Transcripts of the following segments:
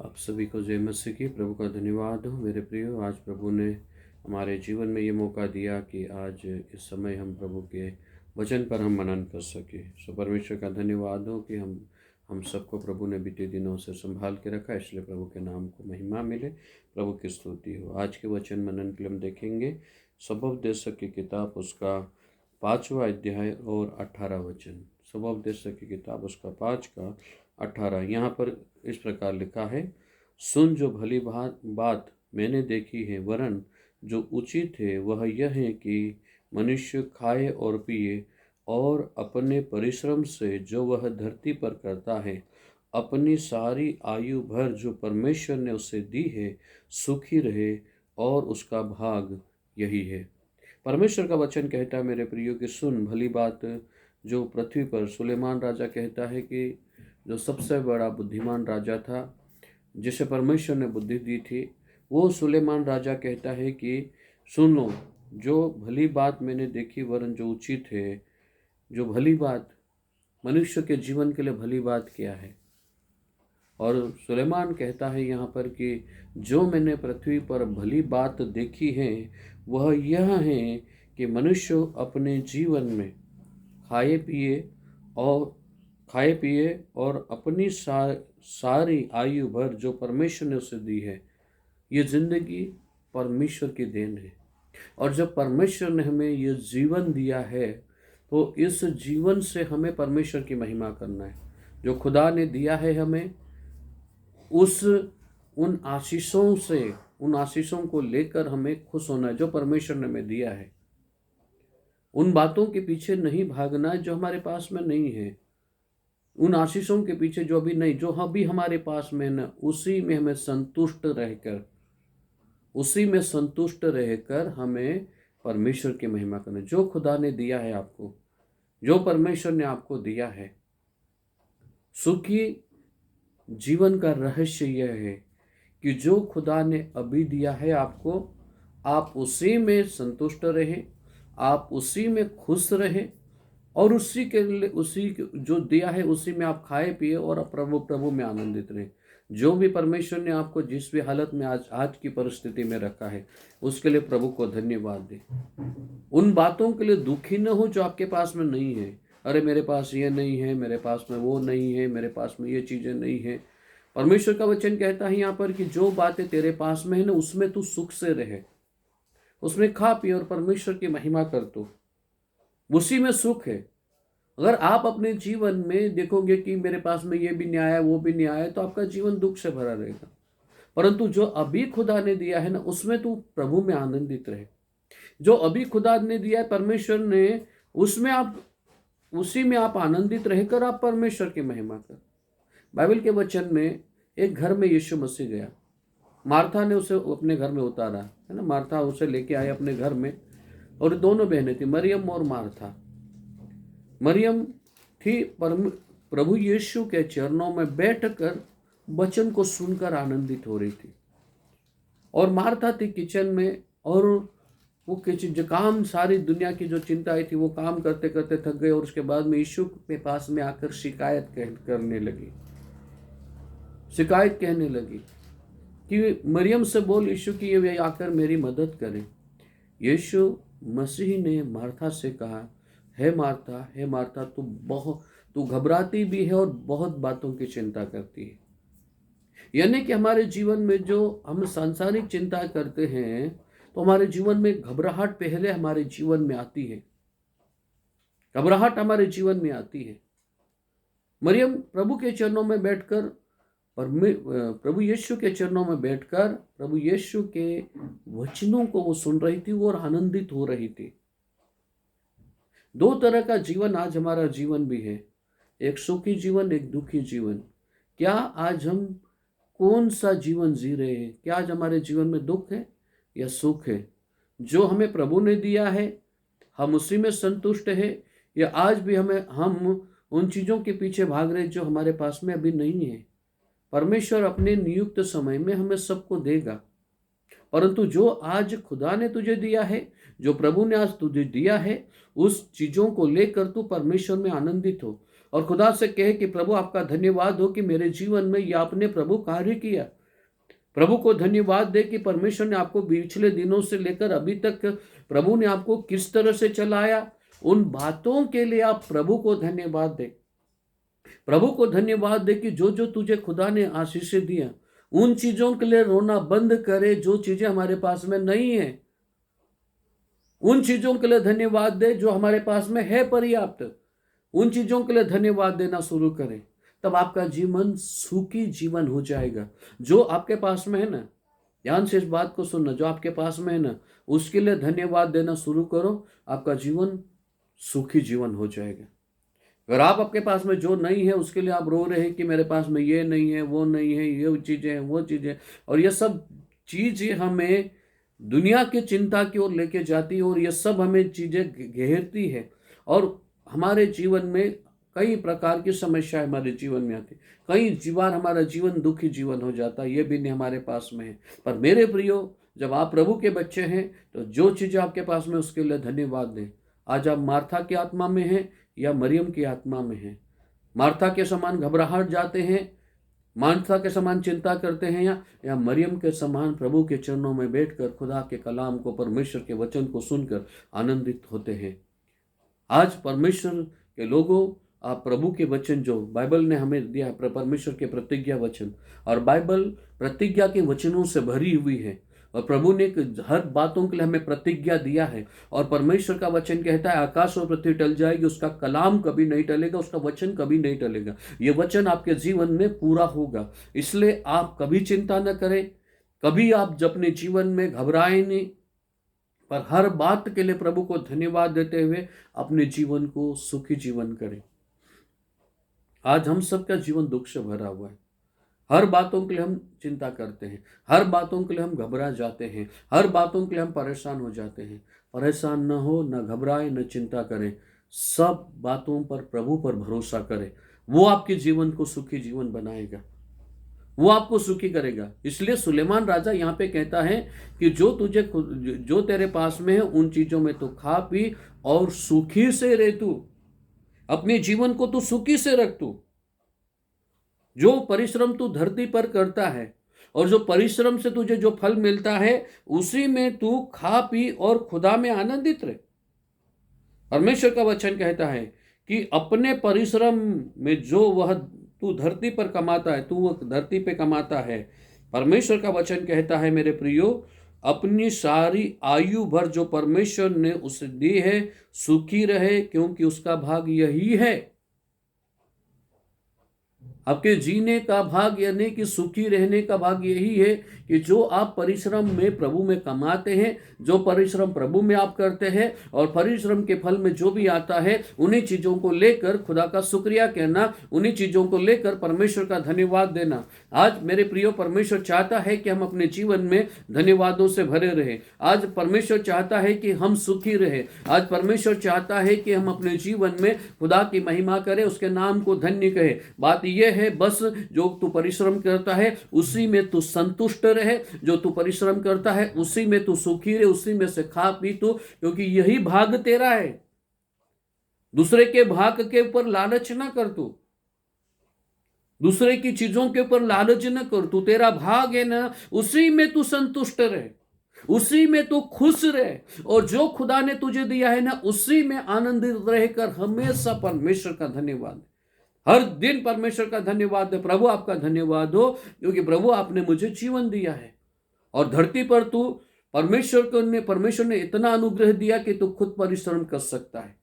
आप सभी को जय मसीह की। प्रभु का धन्यवाद हो मेरे प्रियो। आज प्रभु ने हमारे जीवन में ये मौका दिया कि आज इस समय हम प्रभु के वचन पर हम मनन कर सके। सो परमेश्वर का धन्यवाद हो कि हम सबको प्रभु ने बीते दिनों से संभाल के रखा, इसलिए प्रभु के नाम को महिमा मिले, प्रभु की स्तुति हो। आज के वचन मनन के लिए हम देखेंगे स्वभावोपदेशक की किताब उसका 5वां अध्याय और 18 वचन। स्वभावोपदेशक की किताब उसका 5 का 18। यहाँ पर इस प्रकार लिखा है, सुन जो भली बात मैंने देखी है, वरन जो उचित है वह यह है कि मनुष्य खाए और पिए और अपने परिश्रम से जो वह धरती पर करता है, अपनी सारी आयु भर जो परमेश्वर ने उसे दी है, सुखी रहे, और उसका भाग यही है। परमेश्वर का वचन कहता है मेरे प्रियो कि सुन भली बात। जो पृथ्वी पर सुलेमान राजा कहता है कि जो सबसे बड़ा बुद्धिमान राजा था, जिसे परमेश्वर ने बुद्धि दी थी, वो सुलेमान राजा कहता है कि सुनो जो भली बात मैंने देखी, वरन जो उचित है। जो भली बात मनुष्य के जीवन के लिए भली बात क्या है? और सुलेमान कहता है यहाँ पर कि जो मैंने पृथ्वी पर भली बात देखी है वह यह है कि मनुष्य अपने जीवन में खाए पिए और अपनी सारी आयु भर जो परमेश्वर ने उसे दी है, ये जिंदगी परमेश्वर की देन है। और जब परमेश्वर ने हमें ये जीवन दिया है तो इस जीवन से हमें परमेश्वर की महिमा करना है। जो खुदा ने दिया है हमें, उन आशीषों को लेकर हमें खुश होना है जो परमेश्वर ने हमें दिया है। उन बातों के पीछे नहीं भागना है जो हमारे पास में नहीं है। उन आशीषों के पीछे जो अभी हमारे पास में न, उसी में संतुष्ट रहकर हमें परमेश्वर की महिमा करना। जो खुदा ने दिया है आपको, जो परमेश्वर ने आपको दिया है, सुखी जीवन का रहस्य यह है कि जो खुदा ने अभी दिया है आपको, आप उसी में संतुष्ट रहे, आप उसी में खुश रहे, और उसी जो दिया है उसी में आप खाए पिए और प्रभु में आनंदित रहे। जो भी परमेश्वर ने आपको जिस भी हालत में आज की परिस्थिति में रखा है, उसके लिए प्रभु को धन्यवाद दे। उन बातों के लिए दुखी न हो जो आपके पास में नहीं है। अरे मेरे पास ये नहीं है, मेरे पास में वो नहीं है, मेरे पास में ये चीजें नहीं है। परमेश्वर का वचन कहता है यहाँ पर कि जो बातें तेरे पास में है ना, उसमें तू सुख से रहे, उसमें खा पी और परमेश्वर की महिमा कर, तू उसी में सुख है। अगर आप अपने जीवन में देखोगे कि मेरे पास में ये भी नहीं आया, वो भी नहीं आया, तो आपका जीवन दुख से भरा रहेगा। परंतु जो अभी खुदा ने दिया है ना, उसमें तू प्रभु में आनंदित रहे। जो अभी खुदा ने दिया है परमेश्वर ने, उसी में आप आनंदित रहकर आप परमेश्वर की महिमा कर। बाइबल के वचन में एक घर में यीशु मसीह गया। मार्था ने उसे अपने घर में उतारा, है ना। मार्था उसे लेके आए अपने घर में, और दोनों बहनें थी, मरियम और मार्था। मरियम थी प्रभु यीशु के चरणों में बैठकर वचन को सुनकर आनंदित हो रही थी, और मार्था थी किचन में, और वो किचन जो काम, सारी दुनिया की जो चिंताएं थी वो काम करते करते थक गए, और उसके बाद में यीशु के पास में आकर शिकायत कहने लगी कि मरियम से बोल यीशु की ये आकर मेरी मदद करें। यीशु मसीह ने मार्था से कहा, हे मार्था, तू घबराती भी है और बहुत बातों की चिंता करती है। यानी कि हमारे जीवन में जो हम सांसारिक चिंता करते हैं, तो हमारे जीवन में घबराहट पहले हमारे जीवन में आती है। मरियम प्रभु के चरणों में बैठकर, प्रभु यीशु के चरणों में बैठकर प्रभु यीशु के वचनों को वो सुन रही थी और आनंदित हो रही थी। दो तरह का जीवन आज हमारा जीवन भी है, एक सुखी जीवन, एक दुखी जीवन। क्या आज हम कौन सा जीवन जी रहे हैं? क्या आज हमारे जीवन में दुख है या सुख है? जो हमें प्रभु ने दिया है हम उसी में संतुष्ट है, या आज भी हम उन चीजों के पीछे भाग रहे जो हमारे पास में अभी नहीं है? परमेश्वर अपने नियुक्त समय में हमें सबको देगा, परंतु जो आज खुदा ने तुझे दिया है, जो प्रभु ने आज तुझे दिया है, उस चीजों को लेकर तू परमेश्वर में आनंदित हो। और खुदा से कहे कि प्रभु आपका धन्यवाद हो कि मेरे जीवन में यह आपने प्रभु कार्य किया। प्रभु को धन्यवाद दे कि परमेश्वर ने आपको पिछले दिनों से लेकर अभी तक प्रभु ने आपको किस तरह से चलाया, उन बातों के लिए आप प्रभु को धन्यवाद दे। प्रभु को धन्यवाद दे कि जो जो तुझे खुदा ने आशीष दिया, उन चीजों के लिए रोना बंद करे जो चीजें हमारे पास में नहीं है। उन चीजों के लिए धन्यवाद दे जो हमारे पास में है पर्याप्त। उन चीजों के लिए धन्यवाद देना शुरू करें, तब आपका जीवन सुखी जीवन हो जाएगा। जो आपके पास में है ना, ध्यान से इस बात को सुनना, जो आपके पास में है ना, उसके लिए धन्यवाद देना शुरू करो, आपका जीवन सुखी जीवन हो जाएगा। अगर आप आपके पास में जो नहीं है उसके लिए आप रो रहे हैं कि मेरे पास में ये नहीं है, वो नहीं है, ये चीजें हैं, वो चीजें, और ये सब चीजें हमें दुनिया की चिंता की ओर लेके जाती है, और ये सब हमें चीजें घेरती है, और हमारे जीवन में कई प्रकार की समस्याएं हमारे जीवन में आती, कई बार हमारा जीवन दुखी जीवन हो जाता है, ये भी नहीं हमारे पास में है। पर मेरे प्रियो, जब आप प्रभु के बच्चे हैं तो जो चीज़ें आपके पास में उसके लिए धन्यवाद दें। आज आप मार्था की आत्मा में हैं या मरियम की आत्मा में हैं? मार्था के समान घबराहट जाते हैं, मार्था के समान चिंता करते हैं, या मरियम के समान प्रभु के चरणों में बैठकर खुदा के कलाम को, परमेश्वर के वचन को सुनकर आनंदित होते हैं? आज परमेश्वर के लोगों, आप प्रभु के वचन जो बाइबल ने हमें दिया है, परमेश्वर के प्रतिज्ञा वचन, और बाइबल प्रतिज्ञा के वचनों से भरी हुई है, और प्रभु ने हर बातों के लिए हमें प्रतिज्ञा दिया है। और परमेश्वर का वचन कहता है आकाश और पृथ्वी टल जाएगी, उसका कलाम कभी नहीं टलेगा, उसका वचन कभी नहीं टलेगा। ये वचन आपके जीवन में पूरा होगा। इसलिए आप कभी चिंता न करें, कभी आप अपने जीवन में घबराएं नहीं, पर हर बात के लिए प्रभु को धन्यवाद देते हुए अपने जीवन को सुखी जीवन करें। आज हम सबका जीवन दुख से भरा हुआ है। हर बातों के लिए हम चिंता करते हैं, हर बातों के लिए हम घबरा जाते हैं, हर बातों के लिए हम परेशान हो जाते हैं। परेशान न हो, न घबराए, न चिंता करें, सब बातों पर प्रभु पर भरोसा करें। वो आपके जीवन को सुखी जीवन बनाएगा, वो आपको सुखी करेगा। इसलिए सुलेमान राजा यहाँ पे कहता है कि जो तेरे पास में है उन चीजों में तो खा पी और सुखी से रह तू, अपने जीवन को तू सुखी से रख। तू जो परिश्रम तू धरती पर करता है और जो परिश्रम से तुझे जो फल मिलता है, उसी में तू खा पी और खुदा में आनंदित रहे। परमेश्वर का वचन कहता है कि अपने परिश्रम में जो वह तू धरती पर कमाता है, तू वह धरती पे कमाता है। परमेश्वर का वचन कहता है मेरे प्रियो, अपनी सारी आयु भर जो परमेश्वर ने उसे दी है सुखी रहे, क्योंकि उसका भाग यही है। आपके जीने का भाग यानी कि सुखी रहने का भाग यही है कि जो आप परिश्रम में प्रभु में कमाते हैं, जो परिश्रम प्रभु में आप करते हैं, और परिश्रम के फल में जो भी आता है, उन्हीं चीजों को लेकर खुदा का शुक्रिया कहना, उन्हीं चीजों को लेकर परमेश्वर का धन्यवाद देना। आज मेरे प्रियो, परमेश्वर चाहता है कि हम अपने जीवन में धन्यवादों से भरे रहे। आज परमेश्वर चाहता है कि हम सुखी रहे। आज परमेश्वर चाहता है कि हम अपने जीवन में खुदा की महिमा करें, उसके नाम को धन्य कहे। बात यह है बस, जो तू परिश्रम करता है उसी में तू संतुष्ट रहे, जो तू परिश्रम करता है उसी में तू सुखी रहे, उसी में से खा पी तू, क्योंकि यही भाग तेरा है। दूसरे के भाग के ऊपर लालच ना कर, तू दूसरे की चीजों के ऊपर लालच न कर। तू तेरा भाग है ना, उसी में तू संतुष्ट रहे, उसी में तू खुश रहे, और जो खुदा ने तुझे दिया है ना, उसी में आनंदित रहकर हमेशा परमेश्वर का धन्यवाद, हर दिन परमेश्वर का धन्यवाद दे। प्रभु आपका धन्यवाद हो, क्योंकि प्रभु आपने मुझे जीवन दिया है, और धरती पर तू परमेश्वर ने इतना अनुग्रह दिया कि तू खुद परिश्रम कर सकता है।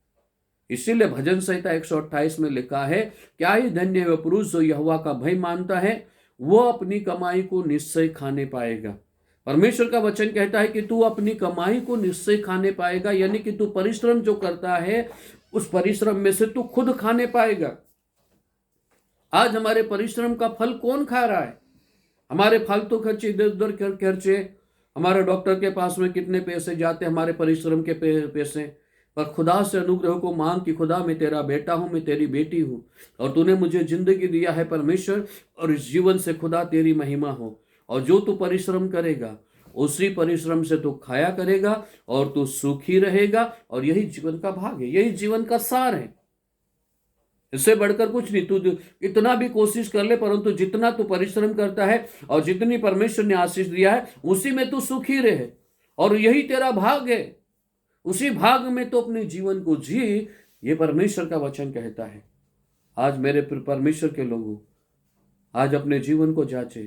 इसीलिए भजन संहिता 128 में लिखा है, क्या ही धन्य है वह पुरुष जो यहोवा का भय मानता है, वो अपनी कमाई को निश्चय खाने पाएगा। परमेश्वर का वचन कहता है कि तू अपनी कमाई को निश्चय खाने पाएगा, यानी कि तू परिश्रम जो करता है उस परिश्रम में से तू खुद खाने पाएगा। आज हमारे परिश्रम का फल कौन खा रहा है? हमारे फालतू खर्चे, इधर उधर खर्चे, हमारे डॉक्टर के पास में कितने पैसे जाते हैं, हमारे परिश्रम के पैसे। पर खुदा से अनुग्रह को मांग कि खुदा मैं तेरा बेटा हूं, मैं तेरी बेटी हूं, और तूने मुझे जिंदगी दिया है परमेश्वर, और इस जीवन से खुदा तेरी महिमा हो। और जो तू परिश्रम करेगा उसी परिश्रम से तू खाया करेगा, और तू सुखी रहेगा, और यही जीवन का भाग है, यही जीवन का सार है। इससे बढ़कर कुछ नहीं। तू इतना भी कोशिश कर ले, परंतु जितना तू परिश्रम करता है और जितनी परमेश्वर ने आशीष दिया है उसी में तू सुखी रहे, और यही तेरा भाग है। उसी भाग में तो अपने जीवन को जी, ये परमेश्वर का वचन कहता है। आज मेरे परमेश्वर के लोगों, आज अपने जीवन को जांचे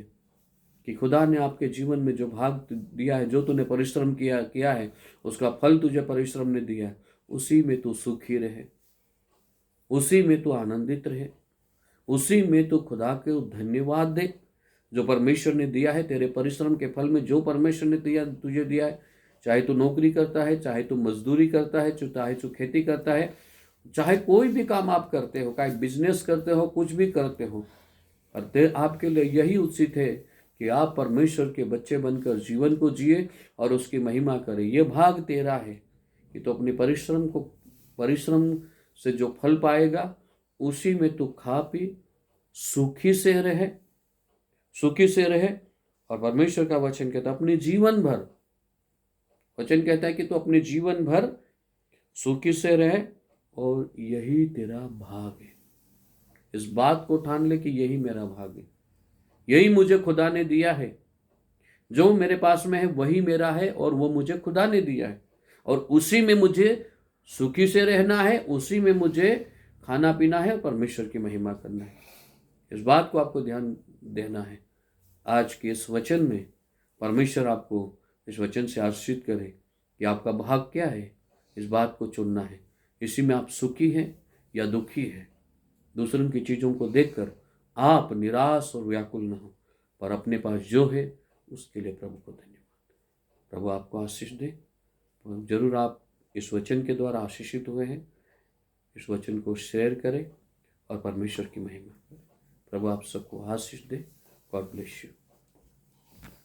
कि खुदा ने आपके जीवन में जो भाग दिया है, जो तूने परिश्रम किया है, उसका फल तुझे परिश्रम ने दिया है, उसी में तू सुखी रहे, उसी में तू आनंदित रहे, उसी में तू खुदा के धन्यवाद दे जो परमेश्वर ने दिया है। तेरे परिश्रम के फल में जो परमेश्वर ने तुझे दिया है, चाहे तू नौकरी करता है, चाहे तू मजदूरी करता है, चाहे तू खेती करता है, चाहे कोई भी काम आप करते हो, चाहे बिजनेस करते हो, कुछ भी करते हो, और आपके लिए यही उचित है कि आप परमेश्वर के बच्चे बनकर जीवन को जिए और उसकी महिमा करें। ये भाग तेरा है कि तो अपने परिश्रम से जो फल पाएगा उसी में तू खा पी सुखी से रहे, सुखी से रहे। और परमेश्वर का वचन कहता है अपने जीवन भर, वचन कहता है कि तू अपने जीवन भर सुखी से रहे, और यही तेरा भाग है। इस बात को ठान ले कि यही मेरा भाग है, यही मुझे खुदा ने दिया है, जो मेरे पास में है वही मेरा है, और वो मुझे खुदा ने दिया है, और उसी में मुझे सुखी से रहना है, उसी में मुझे खाना पीना है, परमेश्वर की महिमा करना है। इस बात को आपको ध्यान देना है। आज के इस वचन में परमेश्वर आपको इस वचन से आशीषित करे कि आपका भाग क्या है, इस बात को चुनना है। इसी में आप सुखी हैं या दुखी हैं। दूसरों की चीज़ों को देखकर आप निराश और व्याकुल न हो, पर अपने पास जो है उसके लिए प्रभु को धन्यवाद। प्रभु आपको आशीष दे। जरूर आप इस वचन के द्वारा आशीषित हुए हैं। इस वचन को शेयर करें और परमेश्वर की महिमा करें। प्रभु आप सबको आशीष दे। God bless you.